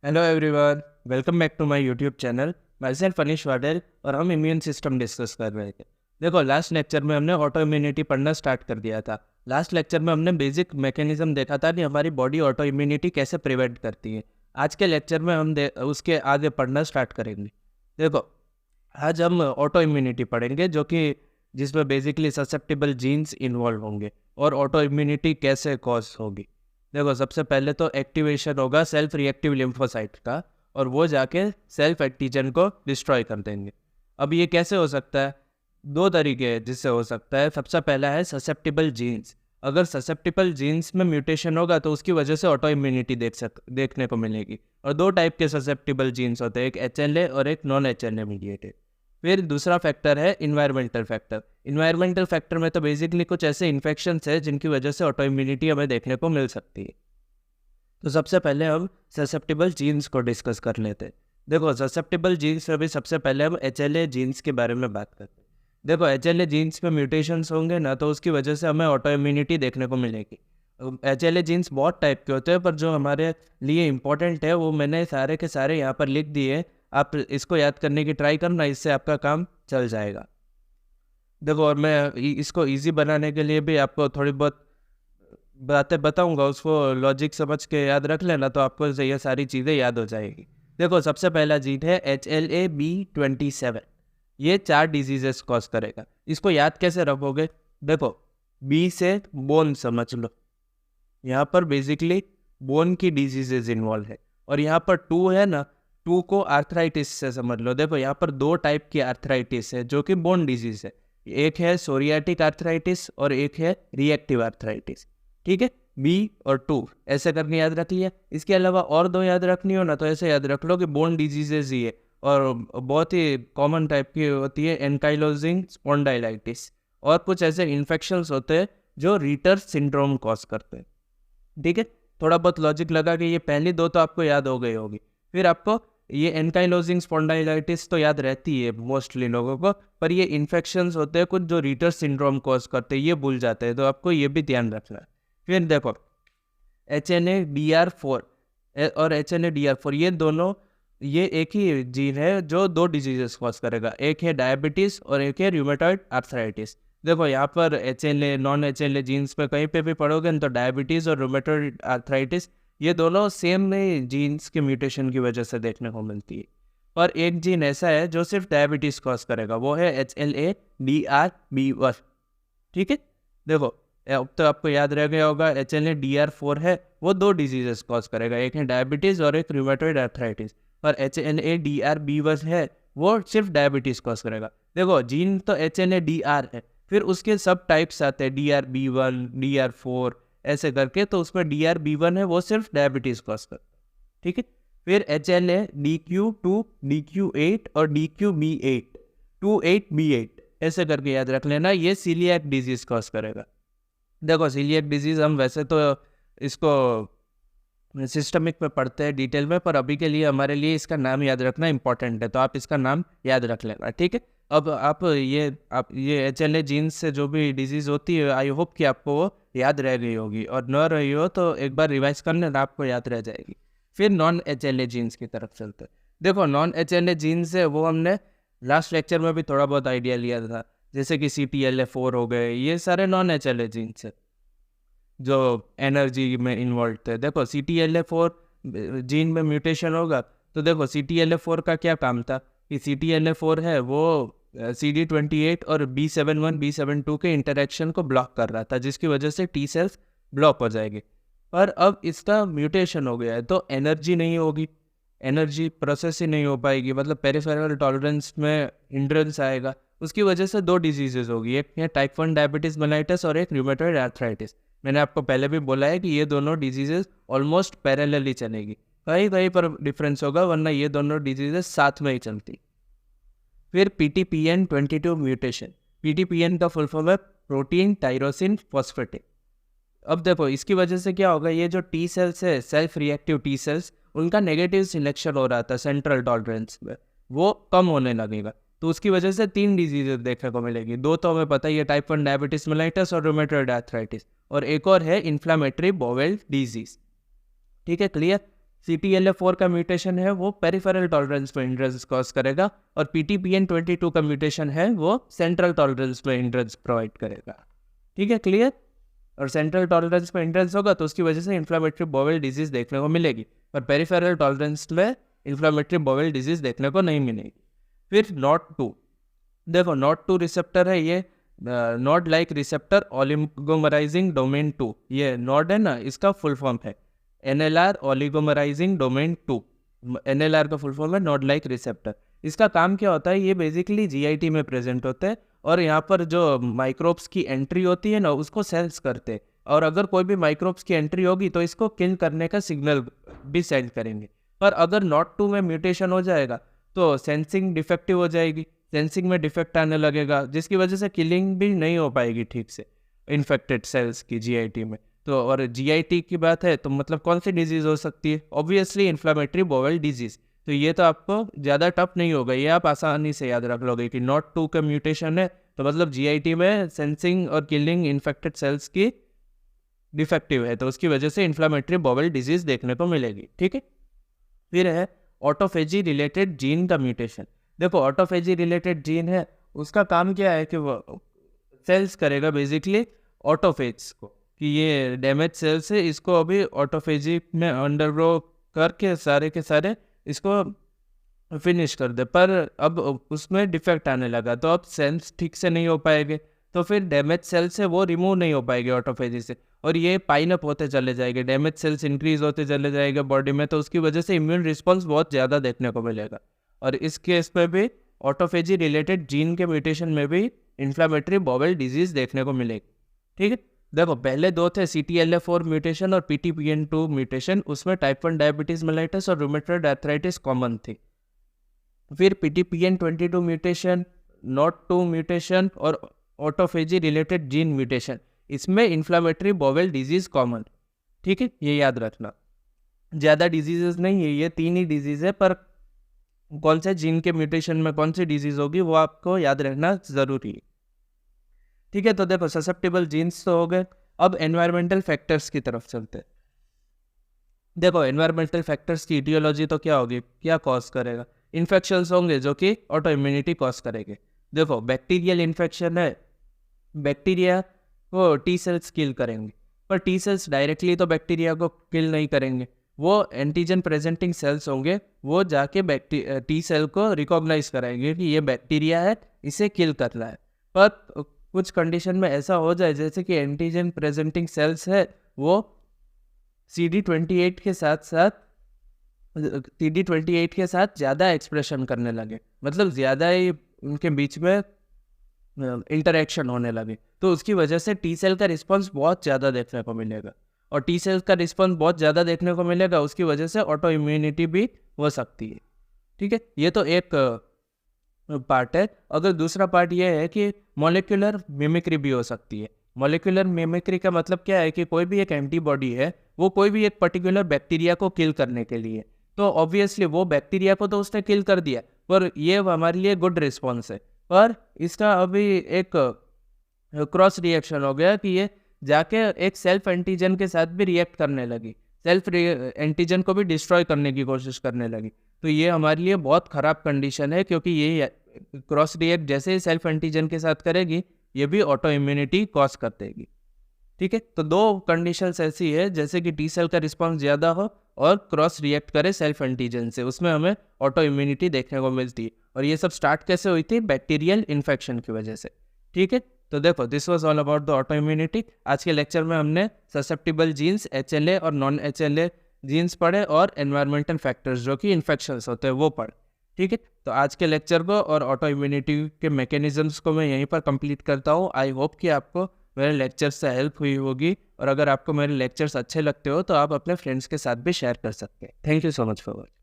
Hello everyone, welcome back to my YouTube channel. Myself Anish Wadel और हम immune system discuss कर रहे थे। देखो, लास्ट लेक्चर में हमने ऑटो इम्यूनिटी पढ़ना स्टार्ट कर दिया था। लास्ट लेक्चर में हमने बेसिक मैकेनिज्म देखा था कि हमारी बॉडी ऑटो इम्यूनिटी कैसे प्रिवेंट करती है। आज के लेक्चर में हम उसके आगे पढ़ना स्टार्ट करेंगे। देखो, आज हम ऑटो इम्यूनिटी पढ़ेंगे जिसमें बेसिकली ससेप्टिबल जीन्स इन्वॉल्व होंगे और ऑटो इम्यूनिटी कैसे कॉज होगी। देखो, सबसे पहले तो एक्टिवेशन होगा सेल्फ रिएक्टिव लिम्फोसाइट का और वो जाके सेल्फ एंटीजन को डिस्ट्रॉय कर देंगे। अब ये कैसे हो सकता है? दो तरीके हैं जिससे हो सकता है। सबसे पहला है ससेप्टिबल जीन्स। अगर ससेप्टिबल जीन्स में म्यूटेशन होगा तो उसकी वजह से ऑटो इम्यूनिटी देखने को मिलेगी। और दो टाइप के ससेप्टिबल जीन्स होते हैं, एक HLA और एक नॉन HLA मीडिएटेड। फिर दूसरा फैक्टर है इन्वायरमेंटल फैक्टर। इन्वायरमेंटल फैक्टर में तो बेसिकली कुछ ऐसे इन्फेक्शंस है जिनकी वजह से ऑटो इम्यूनिटी हमें देखने को मिल सकती है। तो सबसे पहले हम ससेप्टिबल जीन्स को डिस्कस कर लेते हैं। देखो, ससेप्टिबल जीन्स में भी सबसे पहले हम HLA जीन्स के बारे में बात करते हैं। देखो, HLA जीन्स में म्यूटेशंस होंगे ना, तो उसकी वजह से हमें ऑटो इम्यूनिटी देखने को मिलेगी। HLA जीन्स बहुत टाइप के होते हैं, पर जो हमारे लिए इम्पोर्टेंट है वो मैंने सारे के सारे यहाँ पर लिख दिए। आप इसको याद करने की ट्राई करना, इससे आपका काम चल जाएगा। देखो, और मैं इसको इजी बनाने के लिए भी आपको थोड़ी बहुत बातें बताऊंगा, उसको लॉजिक समझ के याद रख लेना, तो आपको ये सारी चीज़ें याद हो जाएगी। देखो, सबसे पहला जीन है HLA-B27। ये 4 डिजीजेस कॉज करेगा। इसको याद कैसे रखोगे? देखो, बी से बोन समझ लो, यहाँ पर बेसिकली बोन की डिजीजेज इन्वॉल्व है। और यहाँ पर 2 है ना, 2 को आर्थराइटिस से समझ लो। देखो, यहाँ पर 2 टाइप की आर्थराइटिस है जो कि बोन डिजीज है। एक है सोरियाटिक आर्थराइटिस और एक है रिएक्टिव आर्थराइटिस। ठीक है, बी और 2 ऐसे करके याद रख लिया। इसके अलावा और 2 याद रखनी हो ना, तो ऐसे याद रख लो कि बोन डिजीजेज ही है और बहुत ही कॉमन टाइप की होती है एंकाइलोजिंग स्पॉन्डाइलाइटिस। और कुछ ऐसे इन्फेक्शंस होते हैं जो रीटर सिंड्रोम कॉज करते हैं। ठीक है, थोड़ा बहुत लॉजिक लगा कि ये पहली 2 तो आपको याद हो गई होगी। फिर आपको ये एंकाइलोजिंग स्पॉन्डाइलाइटिस तो याद रहती है मोस्टली लोगों को, पर ये इन्फेक्शंस होते हैं कुछ जो रीटर सिंड्रोम कॉज करते हैं, ये भूल जाते हैं, तो आपको ये भी ध्यान रखना है। फिर देखो, HNA-DR4 और HNA-DR4 ये एक ही जीन है जो 2 डिजीजेस कॉज करेगा। एक है डायबिटीज और एक है रूमेटॉइड आर्थराइटिस। देखो, यहाँ पर HLA नॉन HLA जीन्स पे कहीं पे भी पढ़ोगे तो डायबिटीज और रूमेटॉइड आर्थराइटिस ये दोनों सेम जीन्स के म्यूटेशन की वजह से देखने को मिलती है। पर एक जीन ऐसा है जो सिर्फ डायबिटीज कॉज करेगा, वो है HLA-DR-B1। ठीक है, देखो, अब तो आपको याद रह गया होगा HLA-DR4 है, वो 2 डिजीजेस कॉज करेगा, एक है डायबिटीज और एक रूमेटॉइड आर्थराइटिस। पर HLA-DR-B1 है, वो सिर्फ डायबिटीज कॉज करेगा। देखो, जीन तो HLA-DR है, फिर उसके सब टाइप्स आते हैं DR-B1, DR4 ऐसे करके, तो उसमें DR-B1 है वो सिर्फ डायबिटीज कॉज करता है। ठीक है, फिर HLA-DQ2, DQ8 और DQB8, 28B8 ऐसे करके याद रख लेना, ये सीलिएक डिजीज कॉज करेगा। देखो, सीलिएक डिजीज हम वैसे तो इसको सिस्टमिक में पढ़ते हैं डिटेल में, पर अभी के लिए हमारे लिए इसका नाम याद रखना इंपॉर्टेंट है, तो आप इसका नाम याद रख लेना। ठीक है, अब आप ये HLA जीन्स से जो भी डिजीज़ होती है, आई होप कि आपको वो याद रह गई होगी, और न रही हो तो एक बार रिवाइज करने ना, आपको याद रह जाएगी। फिर नॉन HLA जीन्स की तरफ चलते हैं। देखो, नॉन HLA जीन्स है वो हमने लास्ट लेक्चर में भी थोड़ा बहुत आइडिया लिया था, जैसे कि CTLA4 हो गए, ये सारे नॉन HLA जीन्स है जो एनर्जी में इन्वॉल्व थे। देखो, CTLA4 जीन में म्यूटेशन होगा, तो देखो CTLA4 का क्या काम था कि CTLA4 है वो CD28 और B71 B72 के इंटरेक्शन को ब्लॉक कर रहा था, जिसकी वजह से T सेल्स ब्लॉक हो जाएंगे। पर अब इसका म्यूटेशन हो गया है तो एनर्जी नहीं होगी, एनर्जी प्रोसेस ही नहीं हो पाएगी, मतलब पेरिफेरल टॉलरेंस में हिंड्रेंस आएगा। उसकी वजह से 2 डिजीजेज होगी, एक है टाइप 1 डायबिटीज मेलाइटिस और एक रूमेटॉइड आर्थराइटिस। मैंने आपको पहले भी बोला है कि ये दोनों डिजीजेस ऑलमोस्ट पैरेलली चलेगी, कहीं कहीं पर डिफरेंस होगा, वरना ये दोनों डिजीजेस साथ में ही चलती। फिर PTPN22 म्यूटेशन। PTPN का फुल फॉर्म है प्रोटीन टायरोसिन फॉस्फेटेट। अब देखो, इसकी वजह से क्या होगा, ये जो T सेल्स है, सेल्फ रिएक्टिव T सेल्स, उनका नेगेटिव सिलेक्शन हो रहा था सेंट्रल टॉलरेंस में, वो कम होने लगेगा, तो उसकी वजह से 3 डिजीजेज देखने को मिलेगी। 2 तो हमें पता ही है, टाइप 1 डायबिटीज मेलाइटिस और रूमेटॉइड आर्थराइटिस, और एक और है इन्फ्लामेटरी बोवेल डिजीज। ठीक है, क्लियर। CTLA4 का म्यूटेशन है वो पेरिफेरल टॉलरेंस में हिंड्रेंस कॉज करेगा, और PTPN22 का म्यूटेशन है वो सेंट्रल टॉलरेंस में हिंड्रेंस प्रोवाइड करेगा। ठीक है, क्लियर? और सेंट्रल टॉलरेंस में हिंड्रेंस होगा तो उसकी वजह से इन्फ्लेमेटरी बाउल डिजीज देखने को मिलेगी, पर पेरिफेरल टॉलरेंस में इन्फ्लेमेटरी बाउल डिजीज देखने को नहीं मिलेगी। फिर NOD2, देखो NOD2 रिसेप्टर है, ये नॉड लाइक रिसेप्टर ओलिगोमराइजिंग डोमेन 2, ये नॉड है ना, इसका फुल फॉर्म है NLR ओलिगोमराइजिंग डोमेन 2। NLR का फुल फॉर्म है नॉड लाइक रिसेप्टर। इसका काम क्या होता है, ये बेसिकली GIT में प्रेजेंट होते हैं, और यहाँ पर जो माइक्रोब्स की एंट्री होती है ना उसको सेंस करते हैं, और अगर कोई भी माइक्रोब्स की एंट्री होगी तो इसको किल करने का सिग्नल भी सेंड करेंगे। पर अगर NOD2 में म्यूटेशन हो जाएगा तो सेंसिंग डिफेक्टिव हो जाएगी, सेंसिंग में डिफेक्ट आने लगेगा, जिसकी वजह से किलिंग भी नहीं हो पाएगी ठीक से इन्फेक्टेड सेल्स की GIT में। तो और GIT की बात है तो मतलब कौन सी डिजीज़ हो सकती है, ऑब्वियसली इन्फ्लेमेटरी बाउल डिजीज़। तो ये तो आपको ज़्यादा टफ नहीं होगा, ये आप आसानी से याद रख लोगे कि NOD2 का म्यूटेशन है तो मतलब GIT में सेंसिंग और किलिंग इन्फेक्टेड सेल्स की डिफेक्टिव है, तो उसकी वजह से इन्फ्लेमेटरी बाउल डिजीज़ देखने को मिलेगी। ठीक है, फिर है ऑटोफेजी रिलेटेड जीन का म्यूटेशन। देखो ऑटोफेजी रिलेटेड जीन है, उसका काम क्या है कि वो सेल्स करेगा बेसिकली ऑटोफेज को, कि ये डैमेज सेल्स है इसको अभी ऑटोफेजी में अंडरग्रो करके सारे के सारे इसको फिनिश कर दे, पर अब उसमें डिफेक्ट आने लगा तो अब सेल्स ठीक से नहीं हो पाएंगे, तो फिर डैमेज सेल्स है वो रिमूव नहीं हो पाएंगे ऑटोफेजी से, और ये पाइन अप होते चले जाएंगे, डैमेज सेल्स इंक्रीज होते चले जाएंगे बॉडी में, तो उसकी वजह से इम्यून रिस्पॉन्स बहुत ज़्यादा देखने को मिलेगा। और इस केस में भी ऑटोफेजी रिलेटेड जीन के म्यूटेशन में भी इन्फ्लेमेटरी बाउल डिजीज़ देखने को मिलेगी। ठीक है, देखो पहले दो थे CTLA4 म्यूटेशन और PTPN2 म्यूटेशन, उसमें टाइप 1 डायबिटीज मेलाइटिस और रूमेटॉइड आर्थराइटिस कॉमन थी। फिर PTPN22 म्यूटेशन, NOD2 म्यूटेशन और ऑटोफेजी रिलेटेड जीन म्यूटेशन, इसमें इन्फ्लेमेटरी बाउल डिजीज कॉमन। ठीक है, ये याद रखना, ज़्यादा डिजीजेस नहीं है, ये 3 ही डिजीज़ है, पर कौन से जीन के म्यूटेशन में कौन सी डिजीज़ होगी वो आपको याद रखना ज़रूरी है। ठीक है, तो देखो ससेप्टेबल जीन्स तो हो गए, अब एनवायरमेंटल फैक्टर्स की तरफ चलते हैं। देखो एनवायरमेंटल फैक्टर्स की इटियोलॉजी तो क्या होगी, क्या कॉज करेगा, इन्फेक्शंस होंगे जो कि ऑटो इम्यूनिटी कॉज करेंगे। देखो बैक्टीरियल इन्फेक्शन है, बैक्टीरिया को टी सेल्स किल करेंगे, पर टी सेल्स डायरेक्टली तो बैक्टीरिया को किल नहीं करेंगे, वो एंटीजन प्रेजेंटिंग सेल्स होंगे, वो जाके टी सेल को रिकॉग्नाइज कराएंगे कि ये बैक्टीरिया है, इसे किल करना है। पर कुछ कंडीशन में ऐसा हो जाए जैसे कि एंटीजन प्रेजेंटिंग सेल्स है वो CD28 के साथ ज़्यादा एक्सप्रेशन करने लगे, मतलब ज़्यादा ही उनके बीच में इंटरेक्शन होने लगे, तो उसकी वजह से टी सेल का रिस्पॉन्स बहुत ज़्यादा देखने को मिलेगा, और टी सेल का रिस्पॉन्स बहुत ज़्यादा देखने को मिलेगा, उसकी वजह से ऑटो इम्यूनिटी भी हो सकती है। ठीक है, ये तो एक पार्ट है। अगर दूसरा पार्ट ये है कि मॉलिक्यूलर मिमिक्री भी हो सकती है। मॉलिक्यूलर मिमिक्री का मतलब क्या है कि कोई भी एक एंटीबॉडी है वो कोई भी एक पर्टिकुलर बैक्टीरिया को किल करने के लिए, तो ऑब्वियसली वो बैक्टीरिया को तो उसने किल कर दिया, पर ये हमारे लिए गुड रिस्पॉन्स है, पर इसका अभी एक क्रॉस रिएक्शन हो गया कि ये जाके एक सेल्फ एंटीजन के साथ भी रिएक्ट करने लगी, सेल्फ एंटीजन को भी डिस्ट्रॉय करने की कोशिश करने लगी, तो ये हमारे लिए बहुत ख़राब कंडीशन है, क्योंकि ये क्रॉस रिएक्ट जैसे ही सेल्फ एंटीजन के साथ करेगी ये भी ऑटो इम्यूनिटी कॉज कर देगी। ठीक है, तो दो कंडीशंस ऐसी है जैसे कि टी सेल का रिस्पॉन्स ज़्यादा हो और क्रॉस रिएक्ट करे सेल्फ एंटीजन से, उसमें हमें ऑटो इम्यूनिटी देखने को मिलती है, और ये सब स्टार्ट कैसे हुई थी, बैक्टीरियल इन्फेक्शन की वजह से। ठीक है, तो देखो this was all about the auto immunity. आज के लेक्चर में हमने ससेप्टिबल जीन्स, HLA और नॉन HLA जीन्स पढ़े, और एनवायरमेंटल फैक्टर्स जो कि इन्फेक्शंस होते हैं वो पढ़े। ठीक है, तो आज के लेक्चर को और ऑटो इम्यूनिटी के मैकेनिज्म्स को मैं यहीं पर कंप्लीट करता हूँ। आई होप कि आपको मेरे लेक्चर्स से हेल्प हुई होगी, और अगर आपको मेरे लेक्चर्स अच्छे लगते हो तो आप अपने फ्रेंड्स के साथ भी शेयर कर सकते हैं। Thank you so much for watching.